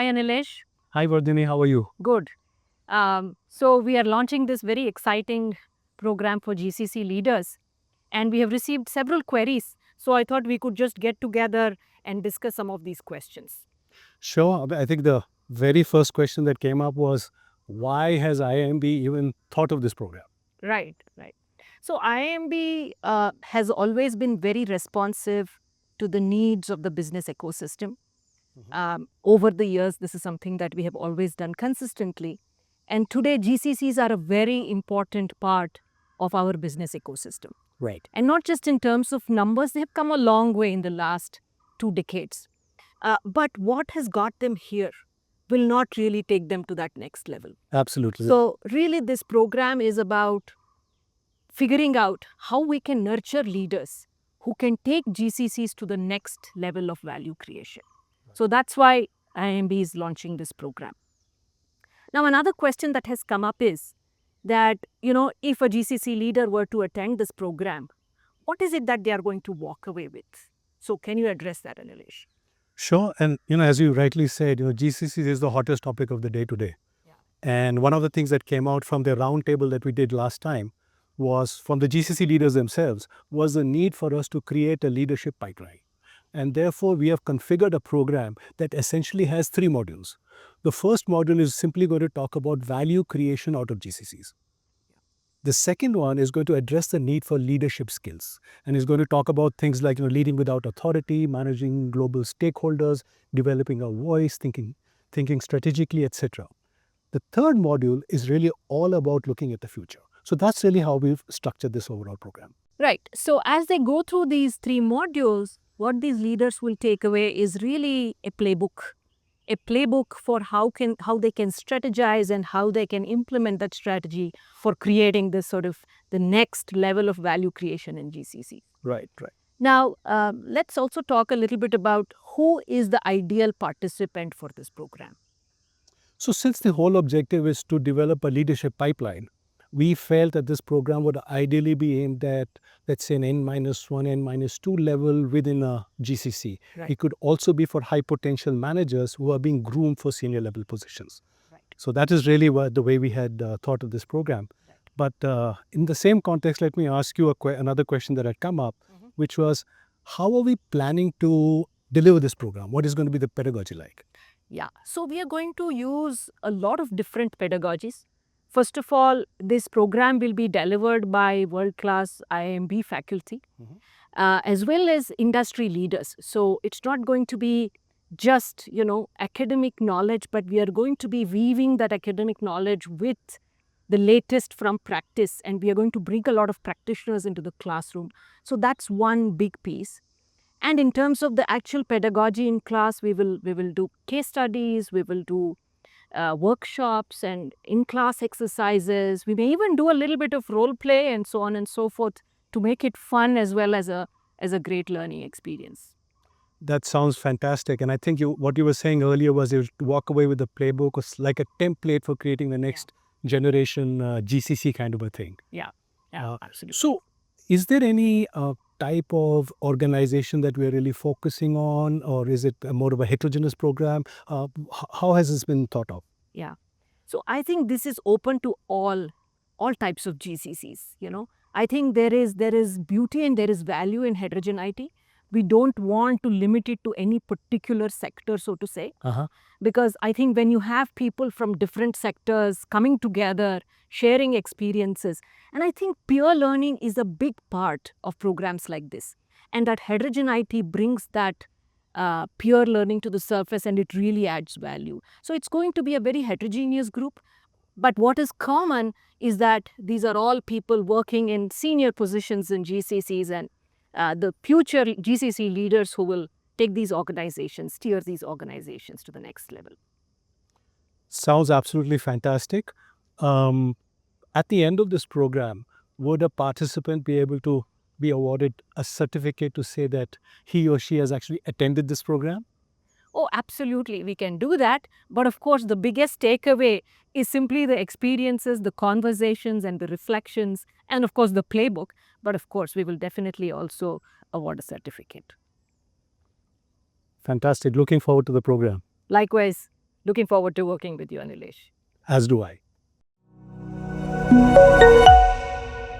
Hi, Anilesh. Hi, Vardhini. How are you? Good. So we are launching this very exciting program for GCC leaders, and we have received several queries. So I thought we could just get together and discuss some of these questions. Sure. I think the very first question that came up was, why has IIMB even thought of this program? Right, right. So IMB has always been very responsive to the needs of the business ecosystem. Over the years, this is something that we have always done consistently. And today, GCCs are a very important part of our business ecosystem. Right. And not just in terms of numbers, they have come a long way in the last 2 decades. But what has got them here will not really take them to that next level. Absolutely. So, really, this program is about figuring out how we can nurture leaders who can take GCCs to the next level of value creation. So that's why IMB is launching this program. Now, another question that has come up is that, if a GCC leader were to attend this program, what is it that they are going to walk away with? So can you address that, Anilesh? Sure. And, as you rightly said, GCC is the hottest topic of the day today. Yeah. And one of the things that came out from the roundtable that we did last time was from the GCC leaders themselves was the need for us to create a leadership pipeline. And therefore, we have configured a program that essentially has 3 modules. The first module is simply going to talk about value creation out of GCCs. The second one is going to address the need for leadership skills and is going to talk about things like leading without authority, managing global stakeholders, developing a voice, thinking strategically, etc. The third module is really all about looking at the future. So that's really how we've structured this overall program. Right. So as they go through these 3 modules, what these leaders will take away is really a playbook for how they can strategize and how they can implement that strategy for creating this sort of the next level of value creation in GCC. Right. Now, let's also talk a little bit about who is the ideal participant for this program. So since the whole objective is to develop a leadership pipeline, we felt that this program would ideally be aimed at, let's say, an N-1, N-2 level within a GCC. Right. It could also be for high potential managers who are being groomed for senior level positions. Right. So that is really the way we had thought of this program. Right. But in the same context, let me ask you another question that had come up, which was, how are we planning to deliver this program? What is going to be the pedagogy like? Yeah, so we are going to use a lot of different pedagogies. First of all, this program will be delivered by world-class IMB faculty, as well as industry leaders. So it's not going to be just, academic knowledge, but we are going to be weaving that academic knowledge with the latest from practice, and we are going to bring a lot of practitioners into the classroom. So that's one big piece. And in terms of the actual pedagogy in class, we will do case studies, we will do workshops and in-class exercises. We may even do a little bit of role play and so on and so forth to make it fun as well as a great learning experience. That sounds fantastic. And I think what you were saying earlier was you walk away with a playbook or like a template for creating the next generation GCC kind of a thing. Yeah, absolutely. So is there any type of organization that we're really focusing on, or is it more of a heterogeneous program? How has this been thought of? Yeah. So I think this is open to all types of GCCs. I think there is beauty and there is value in heterogeneity. We don't want to limit it to any particular sector, so to say, because I think when you have people from different sectors coming together, sharing experiences, and I think peer learning is a big part of programs like this, and that heterogeneity brings that peer learning to the surface, and it really adds value. So it's going to be a very heterogeneous group. But what is common is that these are all people working in senior positions in GCCs and the future GCC leaders who will take these organizations, steer these organizations to the next level. Sounds absolutely fantastic. At the end of this program, would a participant be able to be awarded a certificate to say that he or she has actually attended this program? Oh, absolutely, we can do that. But of course, the biggest takeaway is simply the experiences, the conversations, and the reflections, and of course, the playbook. But of course, we will definitely also award a certificate. Fantastic. Looking forward to the program. Likewise. Looking forward to working with you, Anilesh. As do I.